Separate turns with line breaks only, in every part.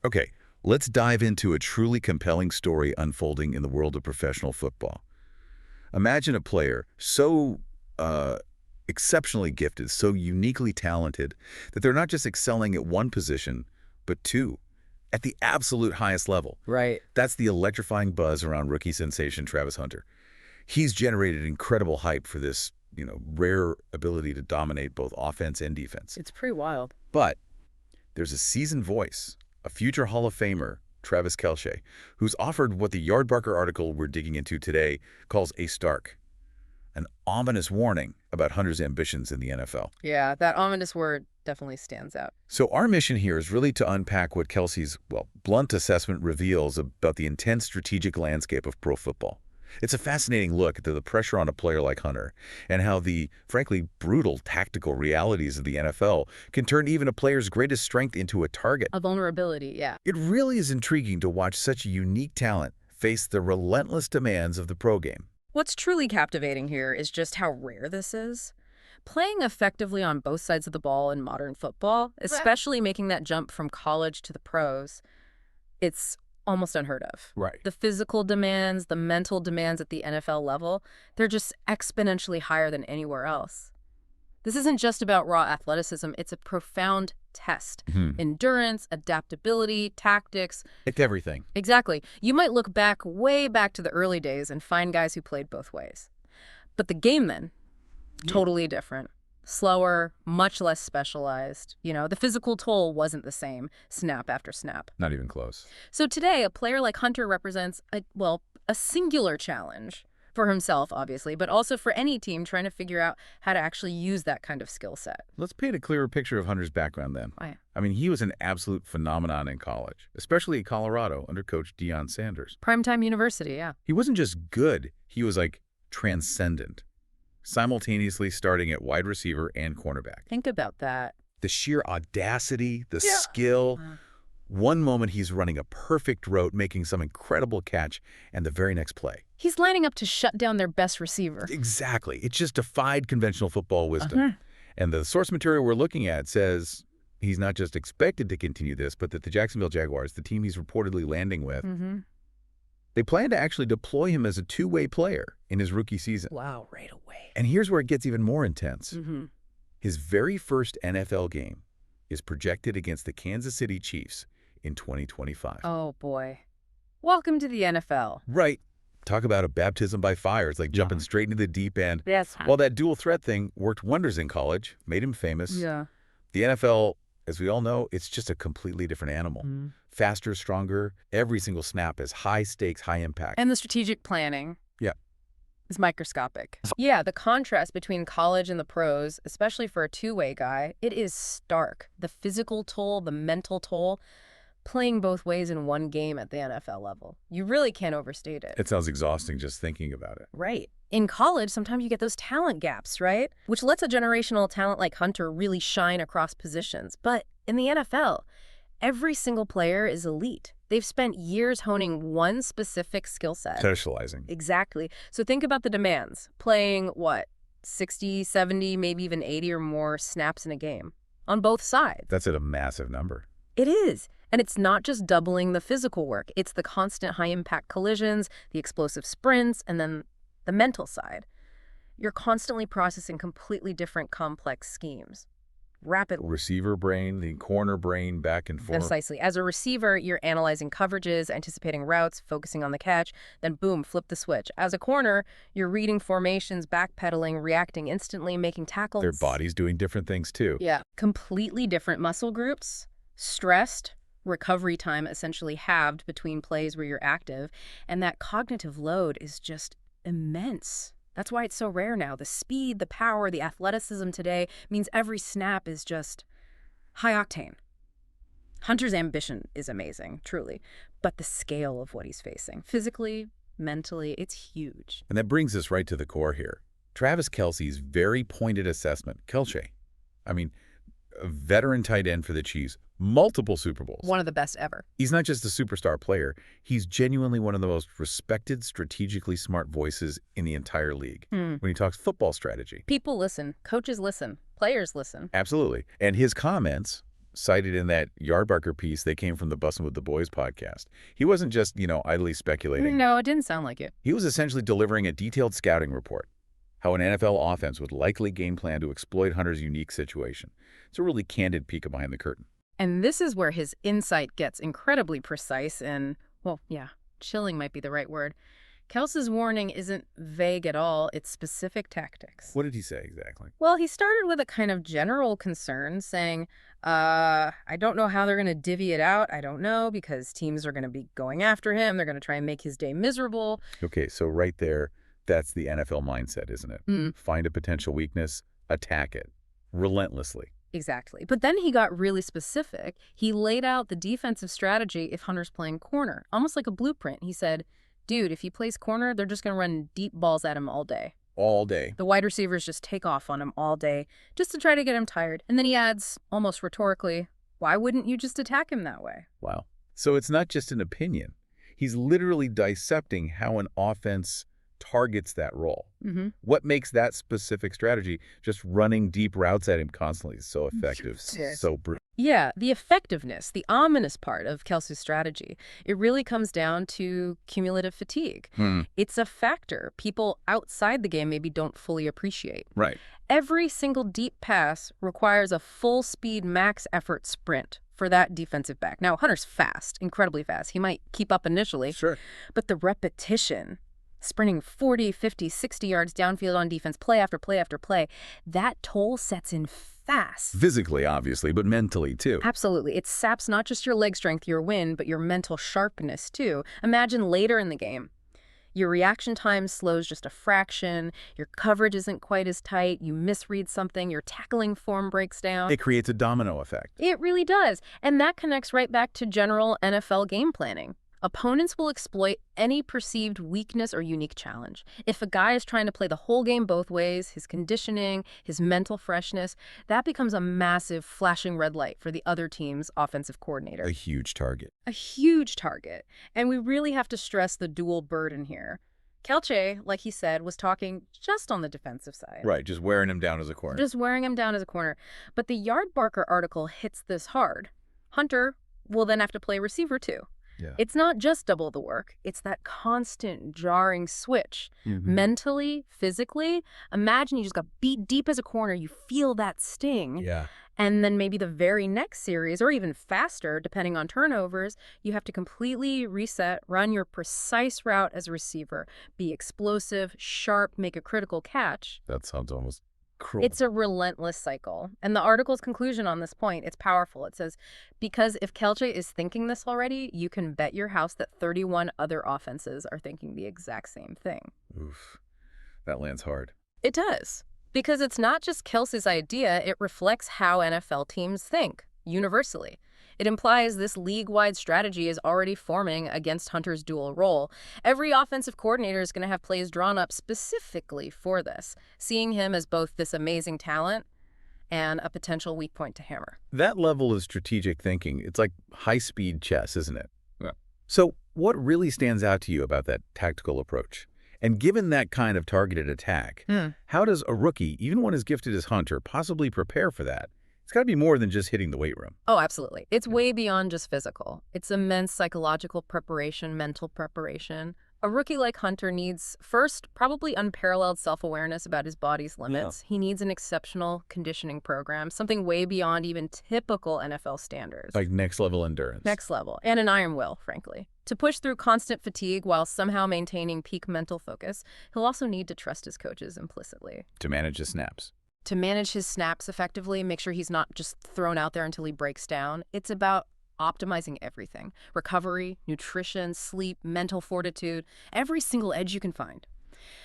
Okay, let's dive into a truly compelling story unfolding in the world of professional football. Imagine a player so uh, exceptionally gifted, so uniquely talented, that they're not just excelling at one position, but two, at the absolute highest level.
Right.
That's the electrifying buzz around rookie sensation Travis Hunter. He's generated incredible hype for this, rare ability to dominate both offense and defense.
It's pretty wild.
But there's a seasoned voice, a future Hall of Famer, Travis Kelce, who's offered what the Yardbarker article we're digging into today calls a stark, an ominous warning about Hunter's ambitions in the NFL.
Yeah, that ominous word definitely stands out.
So our mission here is really to unpack what Kelce's, blunt assessment reveals about the intense strategic landscape of pro football. It's a fascinating look at the pressure on a player like Hunter and how the, frankly, brutal tactical realities of the NFL can turn even a player's greatest strength into a target.
A vulnerability, yeah.
It really is intriguing to watch such a unique talent face the relentless demands of the pro game.
What's truly captivating here is just how rare this is. Playing effectively on both sides of the ball in modern football, especially making that jump from college to the pros, it's almost unheard of.
Right.
The physical demands, the mental demands at the NFL level, they're just exponentially higher than anywhere else. This isn't just about raw athleticism, it's a profound test. Endurance, adaptability, tactics.
It's everything.
Exactly. You might look way back to the early days and find guys who played both ways. But the game then, totally different. Slower, much less specialized. The physical toll wasn't the same snap after snap.
Not even close.
So today, a player like Hunter represents a singular challenge for himself, obviously, but also for any team trying to figure out how to actually use that kind of skill set.
Let's paint a clearer picture of Hunter's background then.
Why?
He was an absolute phenomenon in college, especially at Colorado under Coach Deion Sanders.
Primetime University, yeah.
He wasn't just good, he was transcendent, simultaneously starting at wide receiver and cornerback.
Think about that.
The sheer audacity, the skill. One moment he's running a perfect route, making some incredible catch, and the very next play.
He's lining up to shut down their best receiver.
Exactly. It just defied conventional football wisdom. And the source material we're looking at says he's not just expected to continue this, but that the Jacksonville Jaguars, the team he's reportedly landing with, they plan to actually deploy him as a two-way player in his rookie season.
Wow, right away.
And here's where it gets even more intense. His very first NFL game is projected against the Kansas City Chiefs in 2025.
Oh, boy. Welcome to the NFL.
Right. Talk about a baptism by fire. It's like jumping straight into the deep end.
Yes.
Well, that dual threat thing worked wonders in college, made him famous.
Yeah.
The NFL, as we all know, it's just a completely different animal. Faster, stronger. Every single snap is high stakes, high impact.
And the strategic planning.
Yeah.
Is microscopic. Yeah, the contrast between college and the pros, especially for a two-way guy, it is stark. The physical toll, the mental toll, playing both ways in one game at the NFL level. You really can't overstate it.
It sounds exhausting just thinking about it.
Right. In college, sometimes you get those talent gaps, right? Which lets a generational talent like Hunter really shine across positions. But in the NFL, every single player is elite. They've spent years honing one specific skill set.
Specializing.
Exactly. So think about the demands. Playing, 60, 70, maybe even 80 or more snaps in a game on both sides.
That's at a massive number.
It is. And it's not just doubling the physical work. It's the constant high-impact collisions, the explosive sprints, and then the mental side. You're constantly processing completely different complex schemes. Rapidly.
Receiver brain, the corner brain, back and forth.
Precisely. As a receiver, you're analyzing coverages, anticipating routes, focusing on the catch, then boom, flip the switch. As a corner, you're reading formations, backpedaling, reacting instantly, making tackles.
Their body's doing different things too.
Yeah. Completely different muscle groups, stressed, recovery time essentially halved between plays where you're active, and that cognitive load is just immense. That's why it's so rare now. The speed, the power, the athleticism today means every snap is just high octane. Hunter's ambition is amazing, truly, but the scale of what he's facing, physically, mentally, it's huge.
And that brings us right to the core here. Travis Kelce's very pointed assessment. Kelce, a veteran tight end for the Chiefs, multiple Super Bowls.
One of the best ever.
He's not just a superstar player. He's genuinely one of the most respected, strategically smart voices in the entire league when he talks football strategy.
People listen. Coaches listen. Players listen.
Absolutely. And his comments cited in that Yardbarker piece, they came from the Bussin' with the Boys podcast. He wasn't just, idly speculating.
No, it didn't sound like it.
He was essentially delivering a detailed scouting report, how an NFL offense would likely game plan to exploit Hunter's unique situation. It's a really candid peek behind the curtain.
And this is where his insight gets incredibly precise and, well, yeah, chilling might be the right word. Kelsey's warning isn't vague at all. It's specific tactics.
What did he say exactly?
Well, he started with a kind of general concern saying, I don't know how they're going to divvy it out. I don't know, because teams are going to be going after him. They're going to try and make his day miserable.
Okay, so right there, that's the NFL mindset, isn't it? Find a potential weakness, attack it, relentlessly.
Exactly. But then he got really specific. He laid out the defensive strategy if Hunter's playing corner, almost like a blueprint. He said, dude, if he plays corner, they're just going to run deep balls at him all day.
All day.
The wide receivers just take off on him all day just to try to get him tired. And then he adds, almost rhetorically, why wouldn't you just attack him that way?
Wow. So it's not just an opinion. He's literally dissecting how an offense targets that role. What makes that specific strategy, just running deep routes at him constantly, so effective, so brutal?
Yeah, the effectiveness, the ominous part of Kelsey's strategy, it really comes down to cumulative fatigue. It's a factor people outside the game maybe don't fully appreciate.
Right.
Every single deep pass requires a full-speed, max-effort sprint for that defensive back. Now, Hunter's fast, incredibly fast. He might keep up initially.
Sure.
But the repetition, sprinting 40, 50, 60 yards downfield on defense, play after play after play, that toll sets in fast.
Physically, obviously, but mentally, too.
Absolutely. It saps not just your leg strength, your win, but your mental sharpness, too. Imagine later in the game. Your reaction time slows just a fraction, your coverage isn't quite as tight, you misread something, your tackling form breaks down.
It creates a domino effect.
It really does. And that connects right back to general NFL game planning. Opponents will exploit any perceived weakness or unique challenge. If a guy is trying to play the whole game both ways, his conditioning, his mental freshness, that becomes a massive flashing red light for the other team's offensive coordinator.
A huge target.
A huge target. And we really have to stress the dual burden here. Kelce, like he said, was talking just on the defensive side.
Right, just wearing him down as a corner.
Just wearing him down as a corner. But the Yardbarker article hits this hard. Hunter will then have to play receiver too.
Yeah.
It's not just double the work. It's that constant jarring switch. Mentally, physically, imagine you just got beat deep as a corner. You feel that sting.
Yeah.
And then maybe the very next series, or even faster, depending on turnovers, you have to completely reset, run your precise route as a receiver, be explosive, sharp, make a critical catch.
That sounds almost cruel.
It's a relentless cycle. And the article's conclusion on this point, it's powerful. It says, because if Kelce is thinking this already, you can bet your house that 31 other offenses are thinking the exact same thing.
Oof. That lands hard.
It does. Because it's not just Kelsey's idea, it reflects how NFL teams think, universally. It implies this league-wide strategy is already forming against Hunter's dual role. Every offensive coordinator is going to have plays drawn up specifically for this, seeing him as both this amazing talent and a potential weak point to hammer.
That level of strategic thinking, it's like high-speed chess, isn't it?
Yeah.
So what really stands out to you about that tactical approach? And given that kind of targeted attack, how does a rookie, even one as gifted as Hunter, possibly prepare for that? It's got to be more than just hitting the weight room.
Oh, absolutely. It's way beyond just physical. It's immense psychological preparation, mental preparation. A rookie like Hunter needs, first, probably unparalleled self-awareness about his body's limits. He needs an exceptional conditioning program, something way beyond even typical NFL standards.
Like next-level endurance.
Next level. And an iron will, frankly. To push through constant fatigue while somehow maintaining peak mental focus, he'll also need to trust his coaches implicitly.
To manage the snaps.
To manage his snaps effectively, make sure he's not just thrown out there until he breaks down. It's about optimizing everything. Recovery, nutrition, sleep, mental fortitude, every single edge you can find.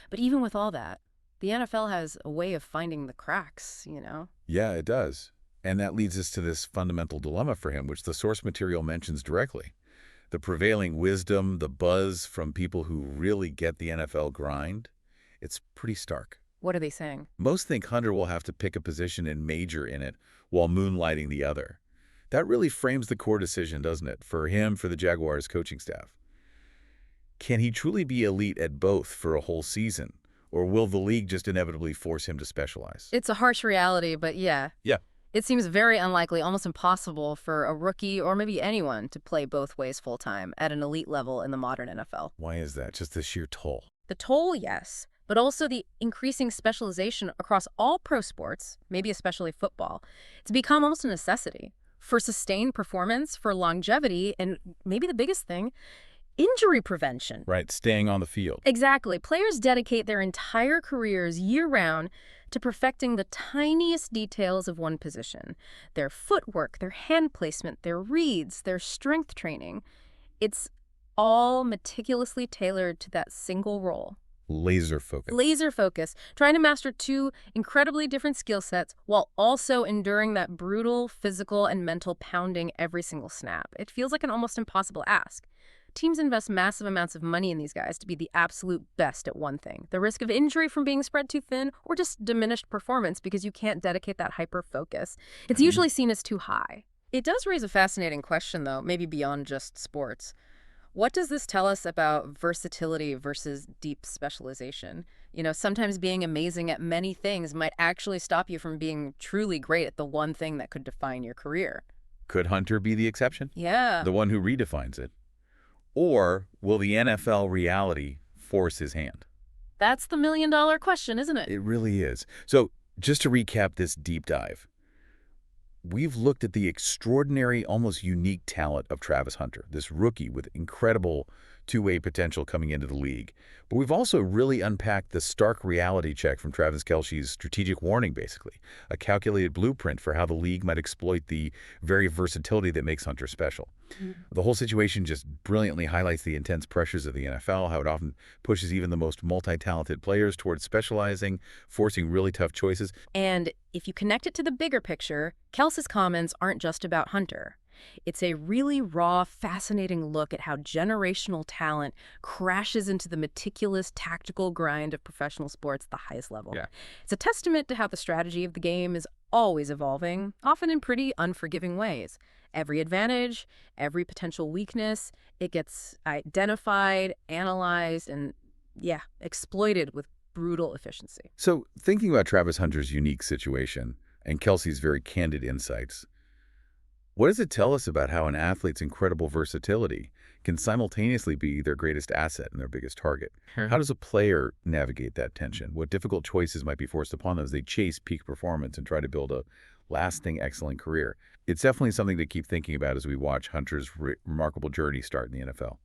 But even with all that, the NFL has a way of finding the cracks, you know?
Yeah, it does. And that leads us to this fundamental dilemma for him, which the source material mentions directly. The prevailing wisdom, the buzz from people who really get the NFL grind, it's pretty stark.
What are they saying?
Most think Hunter will have to pick a position and major in it while moonlighting the other. That really frames the core decision, doesn't it, for him, for the Jaguars coaching staff. Can he truly be elite at both for a whole season, or will the league just inevitably force him to specialize?
It's a harsh reality, but yeah.
Yeah.
It seems very unlikely, almost impossible for a rookie or maybe anyone to play both ways full-time at an elite level in the modern NFL.
Why is that? Just the sheer toll.
The toll, yes, but also the increasing specialization across all pro sports, maybe especially football. It's become almost a necessity for sustained performance, for longevity, and maybe the biggest thing, injury prevention.
Right, staying on the field.
Exactly. Players dedicate their entire careers year-round to perfecting the tiniest details of one position. Their footwork, their hand placement, their reads, their strength training. It's all meticulously tailored to that single role.
Laser focus.
Laser focus, trying to master two incredibly different skill sets while also enduring that brutal physical and mental pounding every single snap. It feels like an almost impossible ask. Teams invest massive amounts of money in these guys to be the absolute best at one thing. The risk of injury from being spread too thin or just diminished performance because you can't dedicate that hyper-focus. It's usually seen as too high. It does raise a fascinating question, though, maybe beyond just sports. What does this tell us about versatility versus deep specialization? Sometimes being amazing at many things might actually stop you from being truly great at the one thing that could define your career.
Could Hunter be the exception?
Yeah.
The one who redefines it? Or will the NFL reality force his hand?
That's the million-dollar question, isn't it?
It really is. So just to recap this deep dive, we've looked at the extraordinary, almost unique talent of Travis Hunter, this rookie with incredible two-way potential coming into the league. But we've also really unpacked the stark reality check from Travis Kelce's strategic warning, basically, a calculated blueprint for how the league might exploit the very versatility that makes Hunter special. The whole situation just brilliantly highlights the intense pressures of the NFL, how it often pushes even the most multi-talented players towards specializing, forcing really tough choices.
And if you connect it to the bigger picture, Kelce's comments aren't just about Hunter. It's a really raw, fascinating look at how generational talent crashes into the meticulous, tactical grind of professional sports at the highest level.
Yeah.
It's a testament to how the strategy of the game is always evolving, often in pretty unforgiving ways. Every advantage, every potential weakness, it gets identified, analyzed, and, exploited with brutal efficiency.
So thinking about Travis Hunter's unique situation and Kelce's very candid insights, what does it tell us about how an athlete's incredible versatility can simultaneously be their greatest asset and their biggest target? How does a player navigate that tension? What difficult choices might be forced upon them as they chase peak performance and try to build a lasting, excellent career? It's definitely something to keep thinking about as we watch Hunter's remarkable journey start in the NFL.